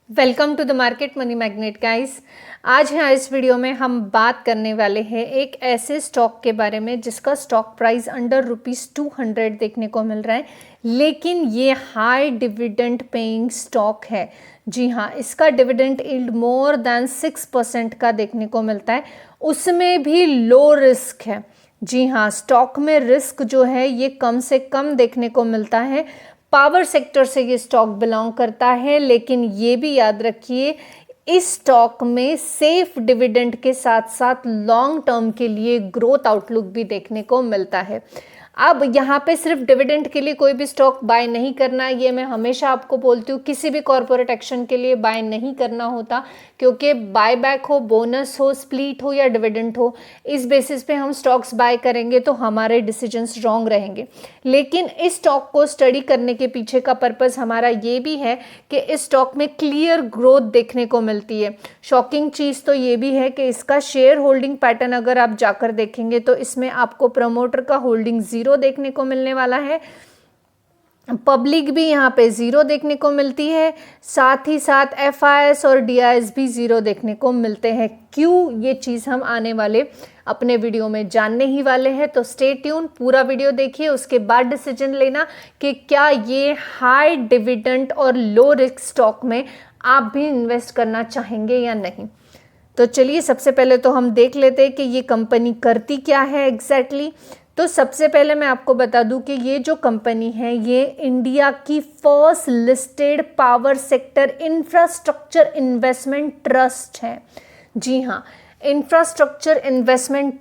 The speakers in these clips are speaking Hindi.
Welcome to the Market Money Magnet guys. आज यहाँ इस वीडियो में हम बात करने वाले हैं एक ऐसे स्टॉक के बारे में जिसका स्टॉक प्राइस अंडर ₹200 देखने को मिल रहा है, लेकिन ये हाई डिविडेंड पेइंग स्टॉक है। जी हाँ, इसका डिविडेंड यील्ड मोर देन 6% का देखने को मिलता है, उसमें भी लो रिस्क है। जी हाँ, स्टॉक में रिस्क जो है ये कम से कम देखने को मिलता है। पावर सेक्टर से ये स्टॉक बिलोंग करता है, लेकिन ये भी याद रखिए इस स्टॉक में सेफ डिविडेंड के साथ साथ लॉन्ग टर्म के लिए ग्रोथ आउटलुक भी देखने को मिलता है। अब यहाँ पे सिर्फ डिविडेंड के लिए कोई भी स्टॉक बाय नहीं करना है, ये मैं हमेशा आपको बोलती हूँ। किसी भी कॉर्पोरेट एक्शन के लिए बाय नहीं करना होता, क्योंकि बाय बैक हो, बोनस हो, स्प्लिट हो या डिविडेंड हो, इस बेसिस पे हम स्टॉक्स बाय करेंगे तो हमारे डिसीजंस रॉन्ग रहेंगे। लेकिन इस स्टॉक को स्टडी करने के पीछे का पर्पस हमारा ये भी है कि इस स्टॉक में क्लियर ग्रोथ देखने को मिलती है। शॉकिंग चीज़ तो ये भी है कि इसका शेयर होल्डिंग पैटर्न अगर आप जाकर देखेंगे तो इसमें आपको प्रमोटर का होल्डिंग 0 देखने को मिलने वाला है, पब्लिक भी यहाँ पे 0 देखने को मिलती है, साथ ही साथ FIS और DIS भी 0 देखने को मिलते हैं। क्यों, ये चीज़ हम आने वाले अपने वीडियो में जानने ही वाले हैं, तो स्टे ट्यून, पूरा वीडियो देखिए, उसके बाद डिसीजन लेना कि क्या ये हाई डिविडेंड और लो रिस्क स्टॉक में आप भी इन्वेस्ट करना चाहेंगे या नहीं। तो चलिए सबसे पहले तो हम देख लेते हैं कि ये कंपनी करती क्या है एग्जैक्टली। तो सबसे पहले मैं आपको बता दूं कि ये जो कंपनी है ये इंडिया की first listed power sector infrastructure investment trust है। जी हाँ, infrastructure investment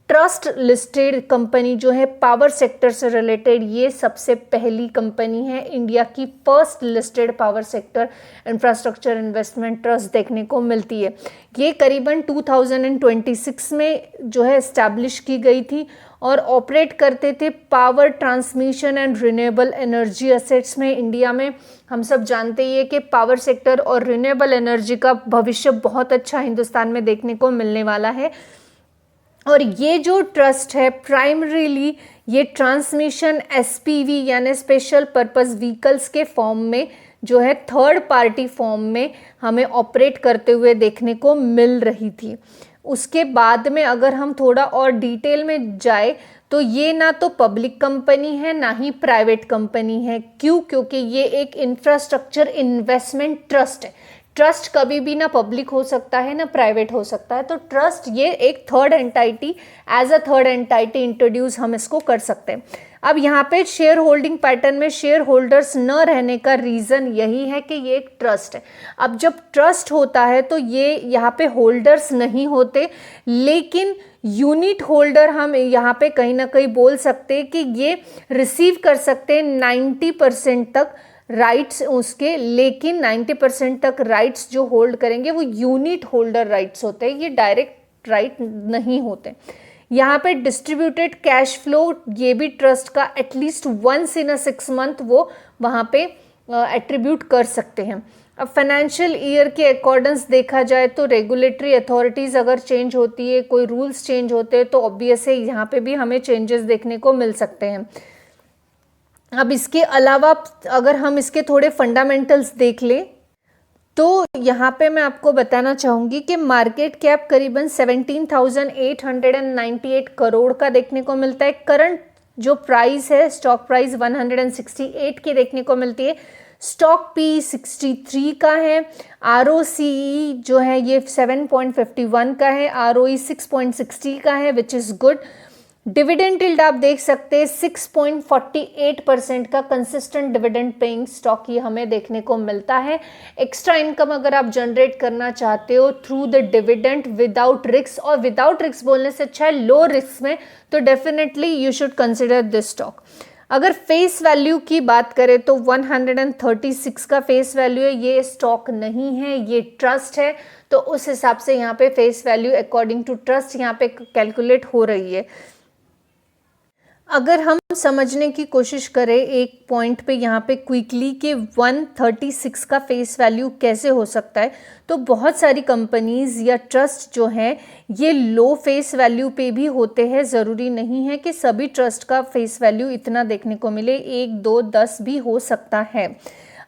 trust listed company जो है पावर सेक्टर से रिलेटेड, ये सबसे पहली कंपनी है। इंडिया की first listed power sector infrastructure investment trust देखने को मिलती है। ये करीबन 2026 में जो है इस्टेब्लिश की गई थी और ऑपरेट करते थे power transmission and renewable energy assets में। इंडिया में हम सब जानते ही है कि पावर सेक्टर और रिन्यूएबल एनर्जी का भविष्य बहुत अच्छा हिंदुस्तान में देखने को मिलने वाला है। और ये जो ट्रस्ट है प्राइमरीली ये ट्रांसमिशन SPV यानी स्पेशल पर्पस व्हीकल्स के फॉर्म में जो है थर्ड पार्टी फॉर्म में हमें ऑपरेट करते हुए देखने को मिल रही थी। उसके बाद में अगर हम थोड़ा और डिटेल में जाए तो ये ना तो पब्लिक कंपनी है ना ही प्राइवेट कंपनी है। क्यों? क्योंकि ये एक इंफ्रास्ट्रक्चर इन्वेस्टमेंट ट्रस्ट है। ट्रस्ट कभी भी ना पब्लिक हो सकता है ना प्राइवेट हो सकता है, तो ट्रस्ट ये एक third entity, as a third entity introduce हम इसको कर सकते हैं। अब यहाँ पे शेयर होल्डिंग पैटर्न में शेयर होल्डर्स न रहने का रीज़न यही है कि ये एक ट्रस्ट है। अब जब ट्रस्ट होता है तो ये यहाँ पे होल्डर्स नहीं होते, लेकिन यूनिट होल्डर हम यहाँ पे कहीं ना कहीं बोल सकते हैं कि ये रिसीव कर सकते हैं 90% तक राइट्स उसके, लेकिन 90% तक राइट्स जो होल्ड करेंगे वो यूनिट होल्डर राइट्स होते हैं, ये डायरेक्ट राइट नहीं होते। यहाँ पे डिस्ट्रीब्यूटेड कैश फ्लो ये भी ट्रस्ट का at least once in a 6 month वो वहाँ पे एट्रीब्यूट कर सकते हैं। अब फाइनेंशियल ईयर के अकॉर्डेंस देखा जाए तो रेगुलेटरी अथॉरिटीज़ अगर चेंज होती है, कोई रूल्स चेंज होते हैं, तो ऑब्वियस है यहाँ पे भी हमें चेंजेस देखने को मिल सकते हैं। अब इसके अलावा अगर हम इसके थोड़े फंडामेंटल्स देख लें तो यहाँ पे मैं आपको बताना चाहूँगी कि मार्केट कैप करीबन 17,898 करोड़ का देखने को मिलता है। करंट जो प्राइस है स्टॉक प्राइस 168 की देखने को मिलती है। स्टॉक P 63 का है। ROCE जो है ये 7.51 का है। ROE 6.60 का है, which is good. Dividend yield आप देख सकते हैं 6.48% का कंसिस्टेंट डिविडेंड पेइंग स्टॉक ये हमें देखने को मिलता है। एक्स्ट्रा इनकम अगर आप जनरेट करना चाहते हो through the dividend without risk, और विदाउट रिस्क बोलने से अच्छा है लो रिस्क में, तो definitely you should consider this stock. अगर फेस वैल्यू की बात करें तो 136 का फेस वैल्यू है। ये स्टॉक नहीं है, ये ट्रस्ट है, तो उस हिसाब से यहाँ पे face value according to trust यहाँ पे कैलकुलेट हो रही है। अगर हम समझने की कोशिश करें एक पॉइंट पे यहाँ पे क्विकली कि 136 का फेस वैल्यू कैसे हो सकता है, तो बहुत सारी कंपनीज़ या ट्रस्ट जो हैं ये लो फेस वैल्यू पे भी होते हैं। ज़रूरी नहीं है कि सभी ट्रस्ट का फेस वैल्यू इतना देखने को मिले, 1, 2, 10 भी हो सकता है।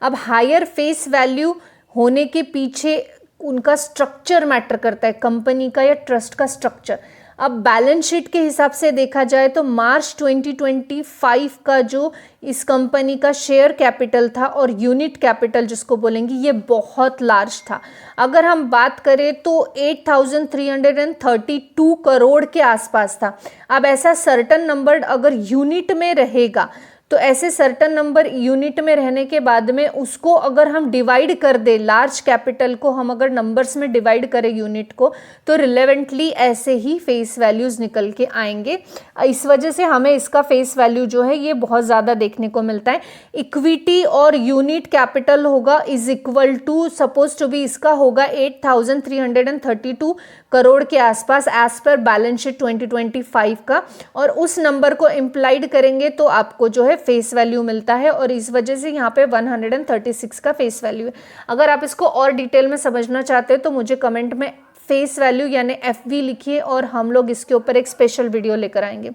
अब हायर फेस वैल्यू होने के पीछे उनका स्ट्रक्चर मैटर करता है, कंपनी का या ट्रस्ट का स्ट्रक्चर। अब बैलेंस शीट के हिसाब से देखा जाए तो मार्च 2025 का जो इस कंपनी का शेयर कैपिटल था और यूनिट कैपिटल जिसको बोलेंगे, ये बहुत लार्ज था। अगर हम बात करें तो 8,332 करोड़ के आसपास था। अब ऐसा सर्टन नंबर अगर यूनिट में रहेगा तो ऐसे सर्टन नंबर यूनिट में रहने के बाद में उसको अगर हम डिवाइड कर दे, लार्ज कैपिटल को हम अगर नंबर्स में डिवाइड करें यूनिट को, तो रिलेवेंटली ऐसे ही फेस वैल्यूज़ निकल के आएंगे। इस वजह से हमें इसका फेस वैल्यू जो है ये बहुत ज़्यादा देखने को मिलता है। इक्विटी और यूनिट कैपिटल होगा is equal to, suppose to be इसका होगा 8,332 करोड़ के आसपास एज पर बैलेंस शीट 2025 का, और उस नंबर को इम्प्लाइड करेंगे तो आपको जो है फेस वैल्यू मिलता है, और इस वजह से यहाँ पे 136 का फेस वैल्यू है। अगर आप इसको और डिटेल में समझना चाहते हैं तो मुझे कमेंट में फेस वैल्यू यानी FV लिखिए और हम लोग इसके ऊपर एक स्पेशल वीडियो लेकर आएंगे।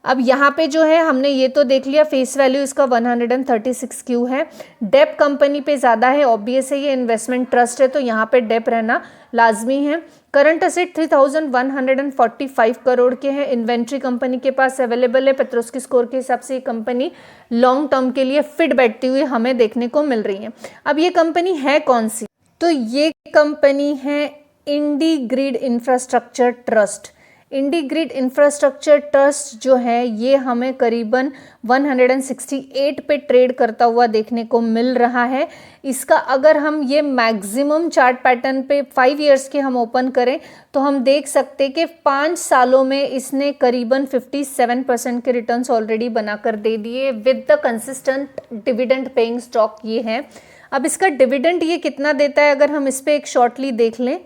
अब यहाँ पे जो है हमने ये तो देख लिया फेस वैल्यू इसका 136 क्यों है। डेप कंपनी पे ज़्यादा है, ऑब्वियस है, ये इन्वेस्टमेंट ट्रस्ट है तो यहाँ पे डेप रहना लाजमी है। करंट असेट 3,145 करोड़ के हैं। इन्वेंट्री कंपनी के पास अवेलेबल है। पेट्रोस्की स्कोर के हिसाब से ये कंपनी लॉन्ग टर्म के लिए फिट बैठती हुई हमें देखने को मिल रही है। अब ये कंपनी है कौन सी, तो ये कंपनी है इंडीग्रिड इंफ्रास्ट्रक्चर ट्रस्ट। इंडीग्रिड इंफ्रास्ट्रक्चर ट्रस्ट जो है ये हमें करीबन 168 पे ट्रेड करता हुआ देखने को मिल रहा है। इसका अगर हम ये मैक्सिमम चार्ट पैटर्न पे 5 इयर्स के हम ओपन करें तो हम देख सकते हैं कि 5 सालों में इसने करीबन 57% के रिटर्न्स ऑलरेडी बनाकर दे दिए with the consistent dividend paying stock ये है। अब इसका डिविडेंड ये कितना देता है अगर हम इस पर एक शॉर्टली देख लें,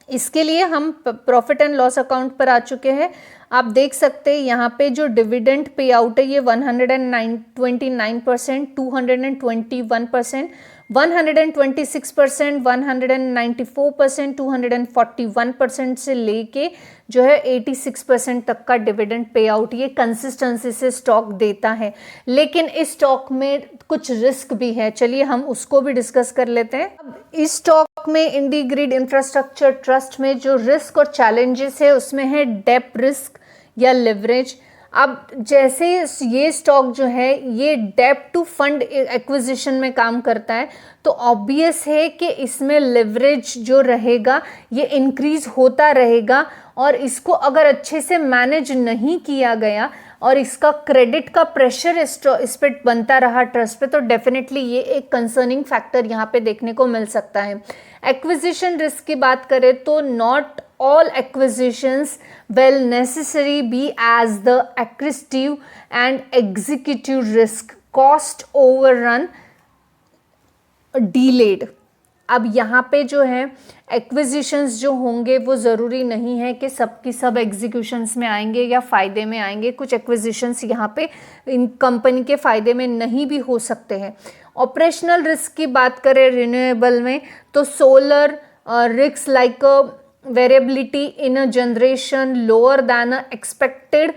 इसके लिए हम प्रॉफिट एंड लॉस अकाउंट पर आ चुके हैं। आप देख सकते हैं यहाँ पे जो डिविडेंड पे आउट है ये 129%, 221%, 126%, 194%, 241% से लेके जो है 86% तक का डिविडेंड पे आउट ये कंसिस्टेंसी से स्टॉक देता है। लेकिन इस स्टॉक में कुछ रिस्क भी है, चलिए हम उसको भी डिस्कस कर लेते हैं। अब इस स्टॉक में इंडीग्रिड इंफ्रास्ट्रक्चर ट्रस्ट में जो रिस्क और चैलेंजेस है उसमें है डेप रिस्क या लिवरेज। अब जैसे ये स्टॉक जो है ये डेप टू फंड एक्विजिशन में काम करता है तो ऑब्वियस है कि इसमें लिवरेज जो रहेगा ये इंक्रीज होता रहेगा, और इसको अगर अच्छे से मैनेज नहीं किया गया और इसका क्रेडिट का प्रेशर इस पे बनता रहा ट्रस्ट पे तो डेफिनेटली ये एक कंसर्निंग फैक्टर यहाँ पे देखने को मिल सकता है। एक्विजिशन रिस्क की बात करें तो not all acquisitions will necessarily be as the accretive and executive risk, cost overrun, delayed। अब यहाँ पे जो है एक्विजिशंस जो होंगे वो ज़रूरी नहीं है कि सब की सब एग्जीक्यूशंस में आएंगे या फ़ायदे में आएंगे। कुछ एक्विजिशंस यहाँ पे इन कंपनी के फ़ायदे में नहीं भी हो सकते हैं। ऑपरेशनल रिस्क की बात करें रिन्यूएबल में तो solar risk like variability in a generation lower than expected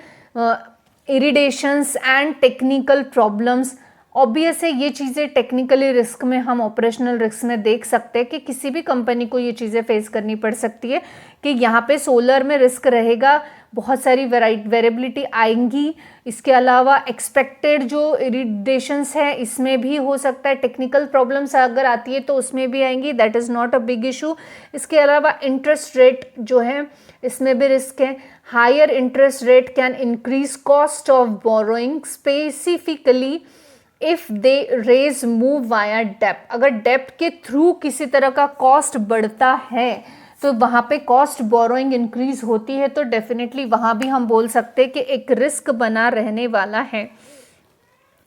irridations and technical problems। Obvious है ये चीज़ें टेक्निकली रिस्क में हम ऑपरेशनल रिस्क में देख सकते हैं कि किसी भी कंपनी को ये चीज़ें फेस करनी पड़ सकती है कि यहाँ पे सोलर में रिस्क रहेगा, बहुत सारी वेरिएबिलिटी आएंगी। इसके अलावा एक्सपेक्टेड जो इरिटेशंस है इसमें भी हो सकता है, टेक्निकल प्रॉब्लम्स अगर आती है तो उसमें भी आएंगी, that is not a big issue. इसके अलावा इंटरेस्ट रेट जो है इसमें भी रिस्क है। Higher interest rate can increase cost of borrowing specifically if they raise move via debt. अगर डेप के थ्रू किसी तरह का कॉस्ट बढ़ता है तो वहाँ पे कॉस्ट बोरोइंग इंक्रीज होती है तो डेफिनेटली वहाँ भी हम बोल सकते हैं कि एक रिस्क बना रहने वाला है।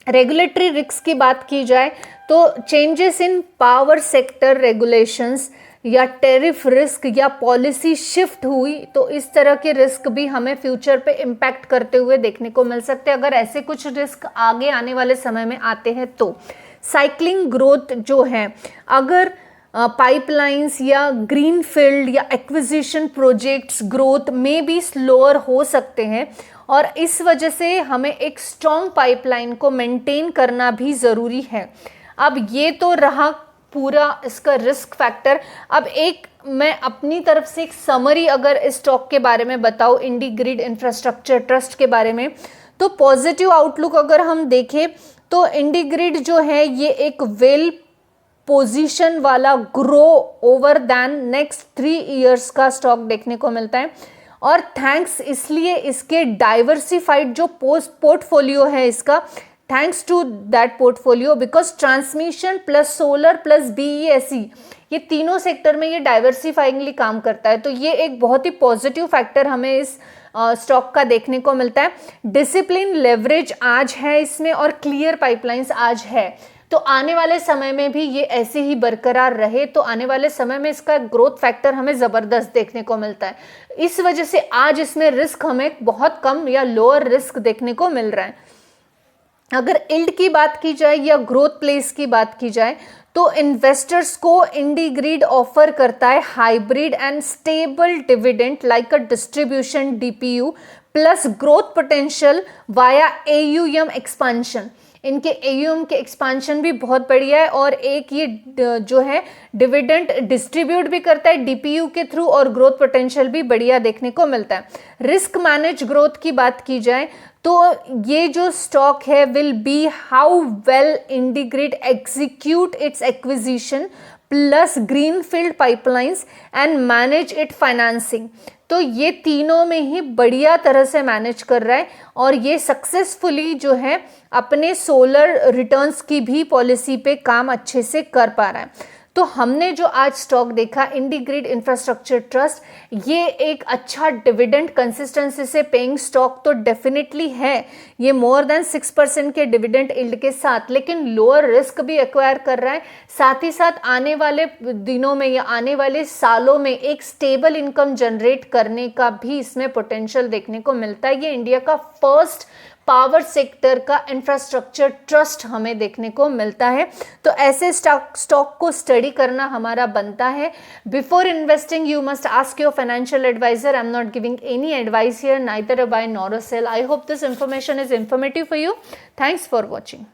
रेगुलेटरी रिस्क की बात की जाए तो changes in power sector regulations या टेरिफ रिस्क या पॉलिसी शिफ्ट हुई तो इस तरह के रिस्क भी हमें फ्यूचर पे इम्पैक्ट करते हुए देखने को मिल सकते हैं अगर ऐसे कुछ रिस्क आगे आने वाले समय में आते हैं तो। साइक्लिंग ग्रोथ जो है, अगर पाइपलाइंस या ग्रीनफील्ड या एक्विजिशन प्रोजेक्ट्स ग्रोथ में भी स्लोअर हो सकते हैं और इस वजह से हमें एक स्ट्रॉन्ग पाइपलाइन को मेंटेन करना भी ज़रूरी है। अब ये तो रहा पूरा इसका रिस्क फैक्टर। अब एक मैं अपनी तरफ से एक समरी अगर इस स्टॉक के बारे में बताऊं, इंडीग्रिड इंफ्रास्ट्रक्चर ट्रस्ट के बारे में, तो पॉजिटिव आउटलुक अगर हम देखें तो इंडीग्रिड जो है ये एक वेल पोजीशन वाला grow over than next 3 years का स्टॉक देखने को मिलता है। और थैंक्स इसलिए इसके डाइवर्सिफाइड जो पोर्टफोलियो है इसका, thanks to that portfolio, because transmission plus solar plus BESS ये तीनों सेक्टर में ये डाइवर्सिफाइंगली काम करता है। तो ये एक बहुत ही पॉजिटिव फैक्टर हमें इस स्टॉक का देखने को मिलता है। डिसिप्लिन लेवरेज आज है इसमें और क्लियर पाइपलाइंस आज है, तो आने वाले समय में भी ये ऐसे ही बरकरार रहे तो आने वाले समय में इसका ग्रोथ फैक्टर हमें ज़बरदस्त देखने को मिलता है। इस वजह से आज इसमें रिस्क हमें बहुत कम या लोअर रिस्क देखने को मिल रहा है। अगर इल्ड की बात की जाए या ग्रोथ प्लेस की बात की जाए तो इन्वेस्टर्स को इंडीग्रिड ऑफर करता है hybrid and stable dividend like a distribution DPU plus growth potential via AUM expansion. इनके एयूएम के एक्सपांशन भी बहुत बढ़िया है और एक ये जो है डिविडेंड डिस्ट्रीब्यूट भी करता है डीपीयू के थ्रू और ग्रोथ पोटेंशियल भी बढ़िया देखने को मिलता है। रिस्क मैनेज ग्रोथ की बात की जाए तो ये जो स्टॉक है will be how well IndiGrid execute its acquisition plus greenfield pipelines and manage it financing. तो ये तीनों में ही बढ़िया तरह से मैनेज कर रहा है और ये सक्सेसफुली जो है अपने सोलर रिटर्न्स की भी पॉलिसी पे काम अच्छे से कर पा रहा है। तो हमने जो आज स्टॉक देखा इंडीग्रिड इंफ्रास्ट्रक्चर ट्रस्ट, ये एक अच्छा डिविडेंड कंसिस्टेंसी से पेइंग स्टॉक तो डेफिनेटली है, ये मोर देन 6% के डिविडेंड यील्ड के साथ, लेकिन लोअर रिस्क भी एक्वायर कर रहा है। साथ ही साथ आने वाले दिनों में या आने वाले सालों में एक स्टेबल इनकम जनरेट करने का भी इसमें पोटेंशियल देखने को मिलता है। ये इंडिया का फर्स्ट पावर सेक्टर का इंफ्रास्ट्रक्चर ट्रस्ट हमें देखने को मिलता है। तो ऐसे स्टॉक को स्टडी करना हमारा बनता है। Before investing you must ask your financial adviser. I am not giving any advice here, neither a buy nor a sell. I hope this information is informative for you. Thanks for watching.